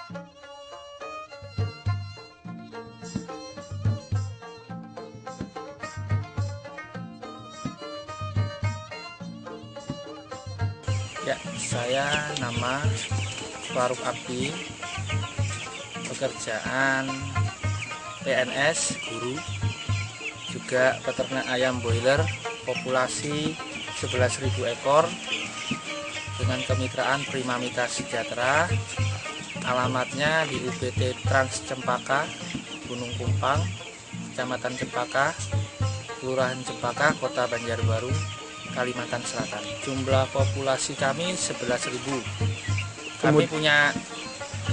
Ya, saya nama Faruk Abdi, pekerjaan PNS, guru, juga peternak ayam broiler, populasi 11.000 ekor dengan kemitraan Prima Mitra Sejahtera. Alamatnya di UPT Trans Cempaka, Gunung Kumpang, Kecamatan Cempaka, Kelurahan Cempaka, Kota Banjarbaru, Kalimantan Selatan. Jumlah populasi kami 11.000. Kami punya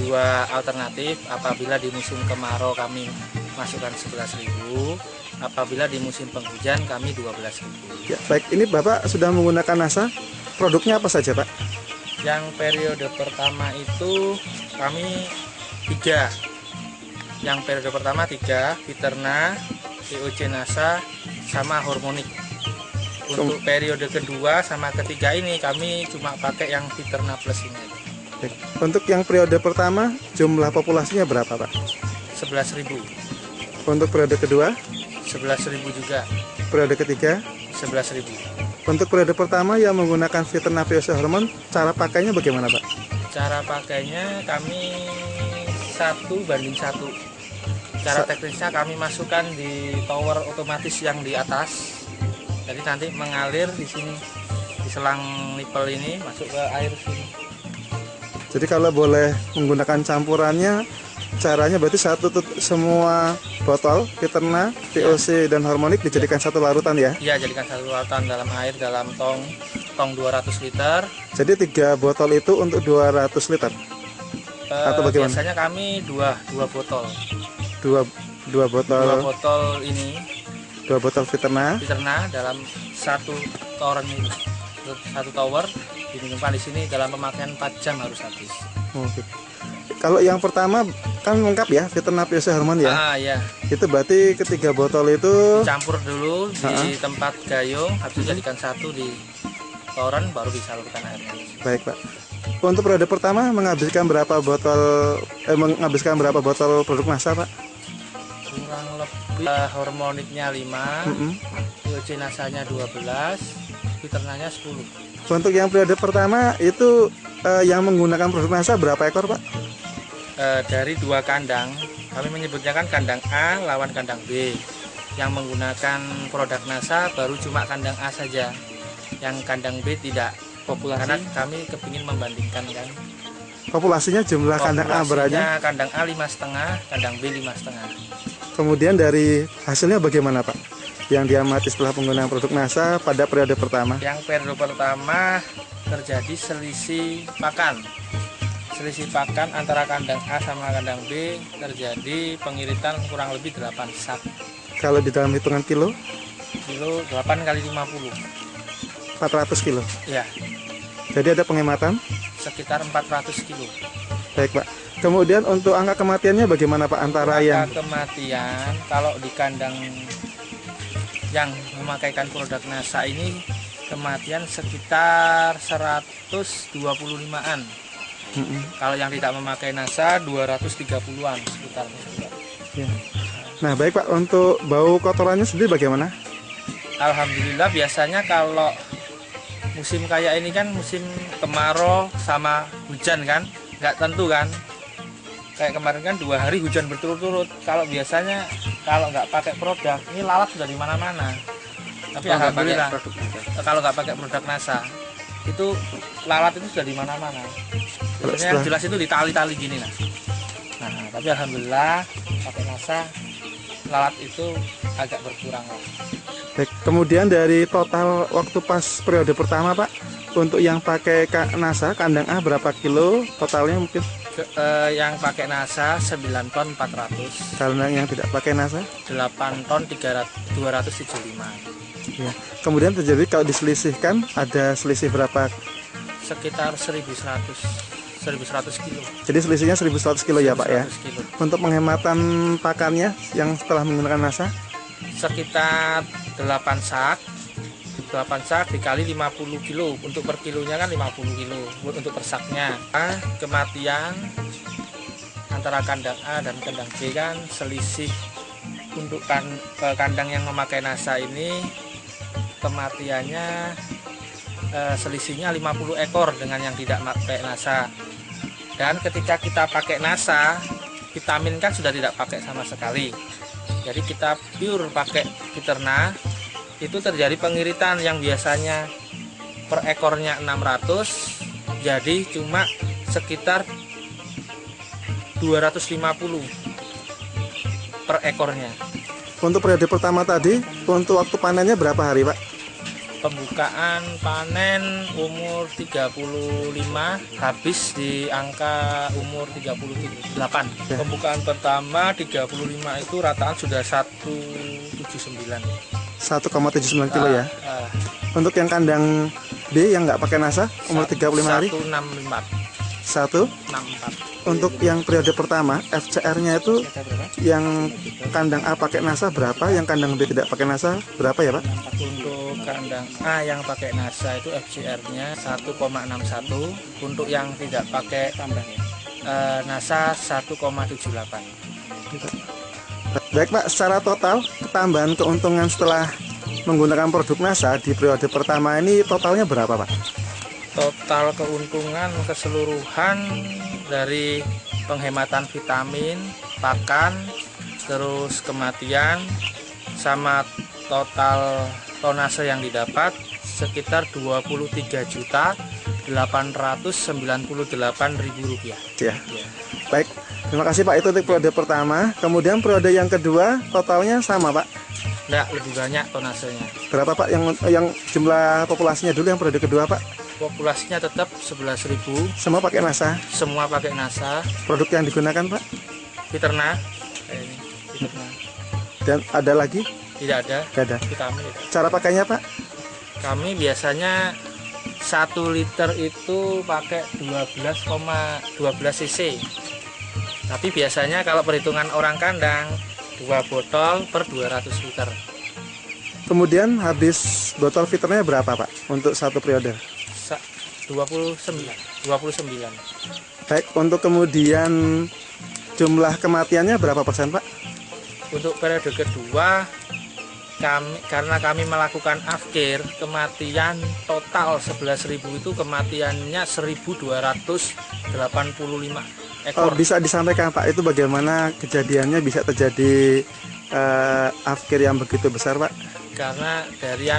dua alternatif. Apabila di musim kemarau kami masukkan 11.000, apabila di musim penghujan kami 12.000. Ya, baik, ini Bapak sudah menggunakan NASA. Produknya apa saja, Pak? Yang periode pertama itu kami 3. Yang periode pertama 3, Viterna, POC NASA, sama Hormonik. Untuk periode kedua sama ketiga ini kami cuma pakai yang Viterna Plus ini. Baik. Untuk yang periode pertama jumlah populasinya berapa, Pak? 11.000. Untuk periode kedua? 11.000 juga. Periode ketiga? 11.000. Untuk periode pertama yang menggunakan Viterna POC Hormon, cara pakainya bagaimana, Pak? Cara pakainya kami 1:1. Cara teknisnya kami masukkan di tower otomatis yang di atas. Jadi nanti mengalir di sini, di selang nipple ini masuk ke air sini. Jadi kalau boleh menggunakan campurannya, caranya berarti semua botol Viterna, POC dan Hormonik dijadikan satu larutan ya? Iya, jadikan satu larutan dalam air, dalam tong 200 liter. Jadi 3 botol itu untuk 200 liter? Atau bagaimana? Biasanya kami dua botol. Dua botol ini. 2 botol Viterna dalam satu tower ini. Satu tower diminumkan di sini dalam pemakaian 4 jam harus habis. Oke. Kalau yang pertama kan lengkap ya, Viterna POC Hormon ya? Iya. Itu berarti ketiga botol itu campur dulu di tempat gayung, habis jadikan satu di toren, baru disalurkan airnya. Baik, Pak. Untuk periode pertama menghabiskan berapa botol produk NASA, Pak? Kurang lebih hormoniknya 5, POC nasanya 12, Viternanya 10. Untuk yang periode pertama itu yang menggunakan produk NASA berapa ekor, Pak? Dari 2 kandang, kami menyebutnya kan kandang A lawan kandang B. Yang menggunakan produk NASA baru cuma kandang A saja. Yang kandang B tidak. Karena kami kepingin membandingkan kan. Populasinya jumlah kandang A berapa? Kandang A 5,5, kandang B 5,5. Kemudian dari hasilnya bagaimana, Pak? Yang diamati setelah penggunaan produk NASA pada periode pertama? Yang periode pertama terjadi selisih pakan. Selisih pakan antara kandang A sama kandang B terjadi pengiritan kurang lebih 8 sak. Kalau di dalam hitungan kilo? Kilo 8 kali 50. 400 kilo? Ya. Jadi ada penghematan? Sekitar 400 kilo. Baik, Pak. Kemudian untuk angka kematiannya bagaimana, Pak? Angka kematian kalau di kandang yang memakaikan produk NASA ini kematian sekitar 125-an. Kalau yang tidak memakai NASA 230-an sekitar. Ya. Nah, baik, Pak. Untuk bau kotorannya sendiri bagaimana? Alhamdulillah, biasanya kalau musim kayak ini kan musim kemarau sama hujan kan, nggak tentu kan. Kayak kemarin kan 2 hari hujan berturut-turut. Kalau biasanya kalau nggak pakai produk, ini lalat sudah di mana-mana. Tapi alhamdulillah kalau nggak pakai produk NASA, itu lalat itu sudah di mana-mana. Biasanya yang jelas itu di tali-tali gini nah. Nah, tapi alhamdulillah pakai NASA lalat itu agak berkurang lah. Baik, kemudian dari total waktu pas periode pertama, Pak, untuk yang pakai NASA kandang A berapa kilo totalnya mungkin? Yang pakai NASA 9 ton 400. Kandang yang tidak pakai NASA? 8 ton 275. Ya. Kemudian terjadi kalau diselisihkan ada selisih berapa? Sekitar 1.100 kilo. Jadi selisihnya 1.100 kilo ya, Pak ya? Kilo. Untuk penghematan pakannya yang setelah menggunakan NASA? Sekitar 8 sak dikali 50 kilo. Untuk per kilonya kan 50 kilo untuk per saknya. Kematian antara kandang A dan kandang B kan selisih untuk kandang yang memakai NASA ini kematiannya selisihnya 50 ekor dengan yang tidak pakai NASA. Dan ketika kita pakai NASA, vitamin kan sudah tidak pakai sama sekali. Jadi kita pure pakai Fiterna, itu terjadi pengiritan yang biasanya per ekornya 600 jadi cuma sekitar 250 per ekornya. Untuk periode pertama tadi, untuk waktu panennya berapa hari, Pak? Pembukaan panen umur 35, habis di angka umur 38. Ya. Pembukaan pertama 35 itu rataan sudah 179. 1,79 kilo ya. Untuk yang kandang B yang nggak pakai NASA, umur 35 hari? 164. 164. Untuk yang periode pertama, FCR-nya itu yang kandang A pakai NASA berapa, yang kandang B tidak pakai NASA berapa ya, Pak? Untuk kandang A yang pakai NASA itu FCR-nya 1,61, untuk yang tidak pakai NASA 1,78. Baik, Pak, secara total ketambahan keuntungan setelah menggunakan produk NASA di periode pertama ini totalnya berapa, Pak? Total keuntungan keseluruhan dari penghematan vitamin, pakan, terus kematian, sama total tonase yang didapat sekitar Rp23.898.000. Ya. Baik, terima kasih Pak, itu untuk periode pertama. Kemudian periode yang kedua totalnya sama, Pak? Enggak, lebih banyak tonasenya. Berapa, Pak, yang jumlah populasinya dulu yang periode kedua, Pak? Populasinya tetap 11.000. Semua pakai NASA? Semua pakai NASA. Produk yang digunakan, Pak? Fiterna. Fiterna. Dan ada lagi? Tidak ada. Tidak ada. Vitamin tidak. Cara pakainya, Pak? Kami biasanya 1 liter itu pakai 12 cc. Tapi biasanya kalau perhitungan orang kandang 2 botol per 200 liter. Kemudian habis botol Fiternya berapa, Pak, untuk satu periode? 29. Baik, untuk kemudian jumlah kematiannya berapa persen, Pak? Untuk periode kedua, karena kami melakukan afkir, kematian total 11.000 itu kematiannya 1.285 ekor. Bisa disampaikan, Pak, itu bagaimana kejadiannya bisa terjadi afkir yang begitu besar, Pak? Karena dari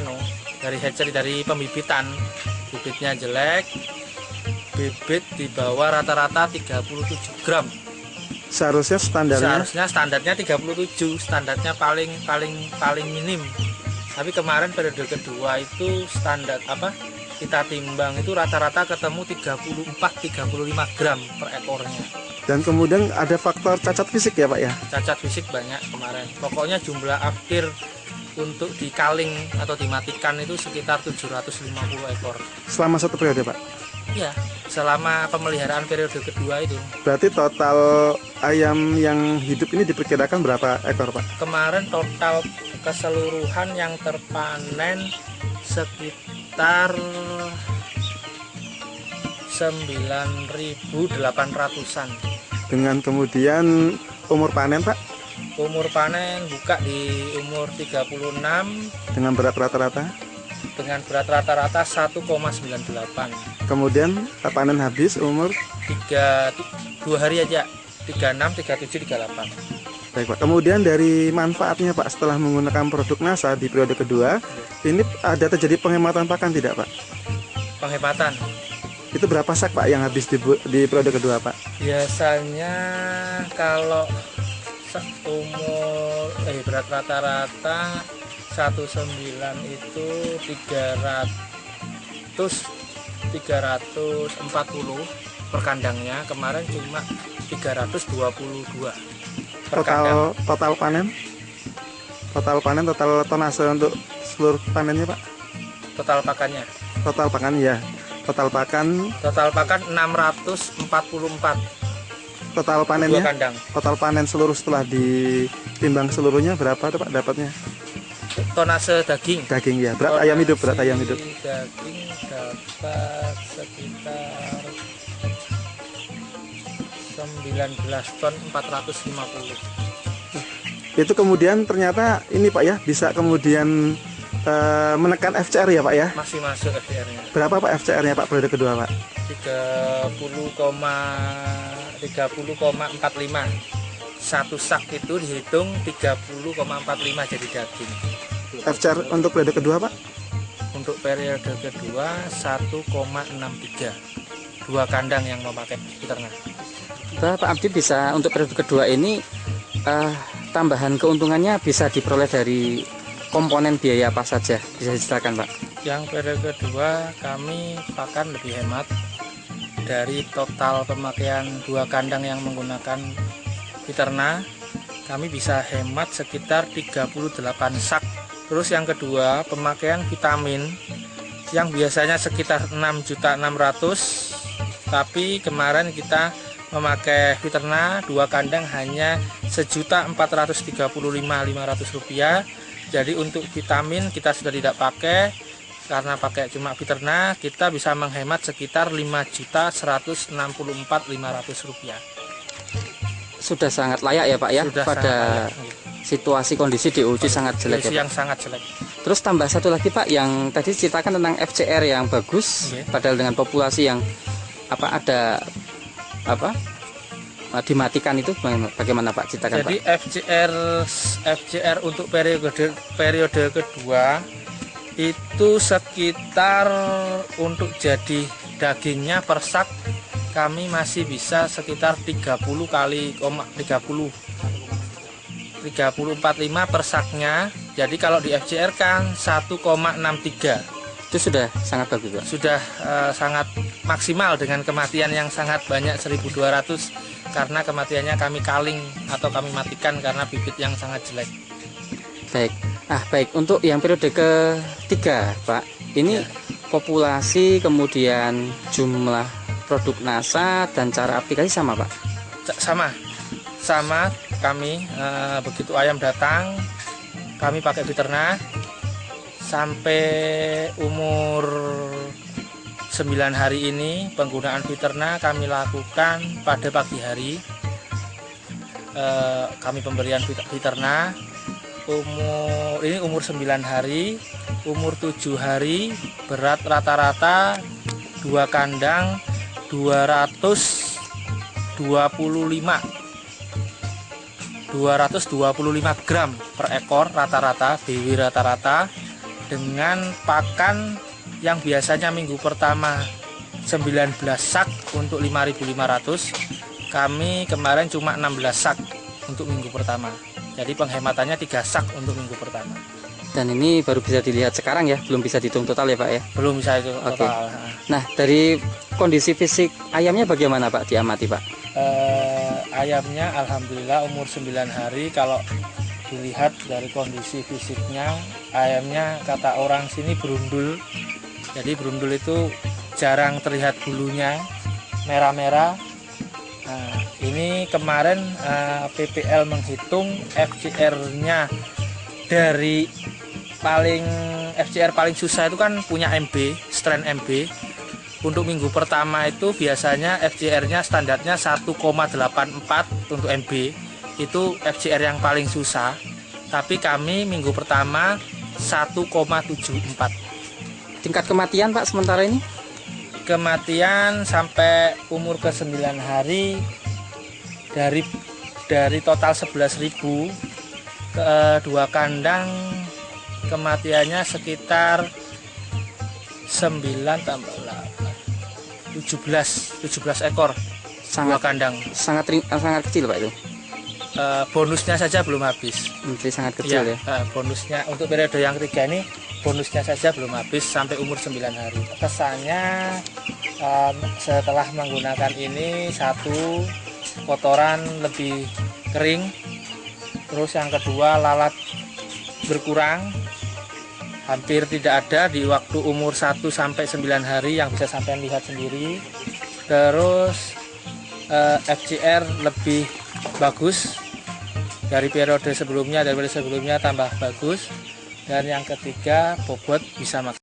hatchery, dari pembibitan, bibitnya jelek, bibit di bawah rata-rata 37 gram. Seharusnya standarnya 37, standarnya paling minim. Tapi kemarin periode kedua itu standar kita timbang itu rata-rata ketemu 34-35 gram per ekornya. Dan kemudian ada faktor cacat fisik ya, Pak ya? Cacat fisik banyak kemarin. Pokoknya jumlah afkir untuk dikaling atau dimatikan itu sekitar 750 ekor. Selama satu periode, Pak? Iya, selama pemeliharaan periode kedua itu. Berarti total ayam yang hidup ini diperkirakan berapa ekor, Pak? Kemarin total keseluruhan yang terpanen sekitar 9.800-an. Dengan kemudian umur panen, Pak? Umur panen buka di umur 36. Dengan berat rata-rata? Dengan berat rata-rata 1,98. Kemudian panen habis umur? 2 hari aja, 36, 37, 38. Baik, Pak. Kemudian dari manfaatnya, Pak, setelah menggunakan produk NASA di periode kedua, ini ada terjadi penghematan pakan tidak, Pak? Penghematan? Itu berapa sak, Pak, yang habis di periode kedua, Pak? Biasanya kalau umur berat rata-rata 19 itu 340 per kandangnya. Kemarin cuma 322 per kandang. Total panen total tonase untuk seluruh panennya, Pak? Total pakannya ya. Total pakan 644. Total panennya? Kandang. Total panen seluruh setelah ditimbang seluruhnya berapa tuh, Pak, dapatnya? Tonase daging. Daging ya. Berat ayam hidup. Daging dapat sekitar 19 ton 450. Itu kemudian ternyata ini Pak ya, bisa kemudian menekan FCR ya Pak ya? Masih masuk FCR-nya. Berapa Pak FCR-nya Pak periode kedua Pak? 30,45. Satu sak itu dihitung 30,45 jadi daging. FCR untuk periode kedua Pak? Untuk periode kedua 1,63. Dua kandang yang memakai peternak. Pak Abdi bisa untuk periode kedua ini tambahan keuntungannya bisa diperoleh dari komponen biaya apa saja, bisa diceritakan Pak? Yang periode kedua kami pakan lebih hemat. Dari total pemakaian dua kandang yang menggunakan peternak, kami bisa hemat sekitar 38 sak. Terus yang kedua, pemakaian vitamin yang biasanya sekitar 6.600.000, tapi kemarin kita memakai peternak dua kandang hanya 1.435.500 rupiah. Jadi untuk vitamin kita sudah tidak pakai, karena pakai cuma peternak kita bisa menghemat sekitar 5.164.500 rupiah. Sudah sangat layak ya Pak ya, Sudah pada sangat situasi kondisi DOJ sangat jelek ya Pak. yang sangat jelek. Terus tambah satu lagi Pak, yang tadi ceritakan tentang FCR yang bagus, padahal dengan populasi yang ada dimatikan itu bagaimana Pak, ceritakan Jadi Pak? FCR untuk periode kedua itu sekitar untuk jadi dagingnya per sak kami masih bisa sekitar 30 kali 3045 per saknya. Jadi kalau di FCR kan 1,63. Itu sudah sangat bagus Pak. Sudah sangat maksimal dengan kematian yang sangat banyak 1.200, karena kematiannya kami kaling atau kami matikan karena bibit yang sangat jelek. Baik. Baik, untuk yang periode ketiga Pak, ini populasi kemudian jumlah produk NASA dan cara aplikasi sama Pak? Sama kami begitu ayam datang kami pakai peternak sampai umur 9 hari ini. Penggunaan peternak kami lakukan pada pagi hari. Kami pemberian peternak umur 9 hari, umur 7 hari, berat rata-rata dua kandang 225 gram per ekor rata-rata, BW rata-rata, dengan pakan yang biasanya minggu pertama 19 sak untuk 5.500, kami kemarin cuma 16 sak untuk minggu pertama. Jadi penghematannya 3 sak untuk minggu pertama. Dan ini baru bisa dilihat sekarang ya, belum bisa dihitung total ya Pak ya? Belum bisa itu total. Nah, dari kondisi fisik ayamnya bagaimana Pak, diamati Pak? Ayamnya alhamdulillah umur 9 hari. Kalau dilihat dari kondisi fisiknya, ayamnya kata orang sini berundul. Jadi berundul itu jarang terlihat bulunya, merah-merah. Nah, ini kemarin PPL menghitung FCR-nya dari FCR paling susah itu kan punya MB, strain MB. Untuk minggu pertama itu biasanya FCR-nya standarnya 1,84 untuk MB. Itu FCR yang paling susah. Tapi kami minggu pertama 1,74. Tingkat kematian Pak sementara ini? Kematian sampai umur ke 9 hari dari total 11.000 ke dua kandang kematiannya sekitar 9 tambah 8 17 ekor. Dua kandang. Sangat kecil Pak itu. Bonusnya saja belum habis. Masih sangat kecil ya. Bonusnya untuk periode yang ketiga ini bonusnya saja belum habis sampai umur 9 hari. Kesannya setelah menggunakan ini, satu, kotoran lebih kering. Terus yang kedua, lalat berkurang, hampir tidak ada di waktu umur 1 sampai 9 hari yang bisa sampai lihat sendiri. Terus FCR lebih bagus dari periode sebelumnya, tambah bagus. Dan yang ketiga, bobot bisa maksimal.